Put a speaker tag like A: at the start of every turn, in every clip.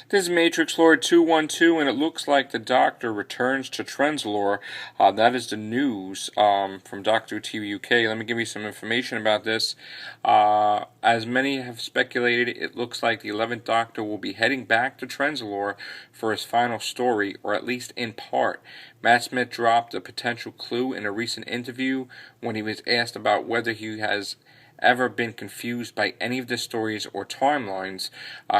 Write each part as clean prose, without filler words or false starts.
A: This is Matrix Lord 212, and it looks like the Doctor returns to Trenzalore. That is the news from Doctor TV UK. Let me give you some information about this. As many have speculated, it looks like the 11th Doctor will be heading back to Trenzalore for his final story, or at least in part. Matt Smith dropped a potential clue in a recent interview when he was asked about whether he has ever been confused by any of the stories or timelines.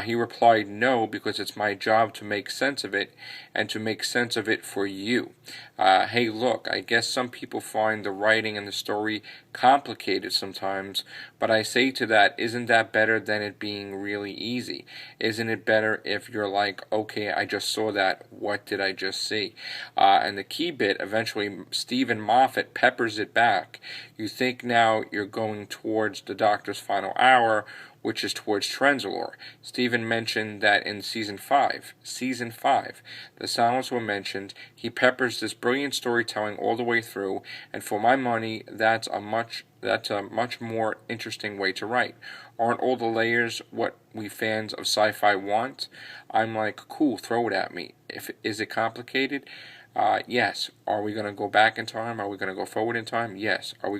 A: He replied, "No, because it's my job to make sense of it and to make sense of it for you." Hey, look, I guess some people find the writing and the story complicated sometimes, but I say to that, isn't that better than it being really easy? Isn't it better if you're like, okay, I just saw that, what did I just see? And the key bit, eventually Stephen Moffat peppers it back. You think now you're going towards the Doctor's final hour, which is towards Trenzalore. Stephen mentioned that in season 5, the sounds were mentioned. He peppers this brilliant storytelling all the way through, and for my money, that's a much more interesting way to write. Aren't all the layers what we fans of sci-fi want? I'm like, cool, throw it at me. Is it complicated? Yes. Are we going to go back in time? Are we going to go forward in time? Yes. Are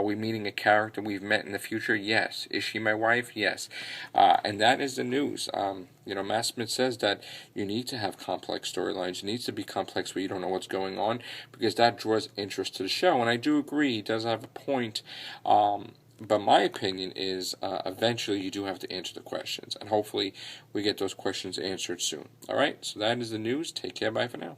A: we meeting a character we've met in the future? Yes. Is she my wife? Yes. And that is the news. Matt Smith says that you need to have complex storylines. It needs to be complex where you don't know what's going on, because that draws interest to the show. And I do agree, he does have a point. But my opinion is eventually you do have to answer the questions. And hopefully we get those questions answered soon. All right? So that is the news. Take care. Bye for now.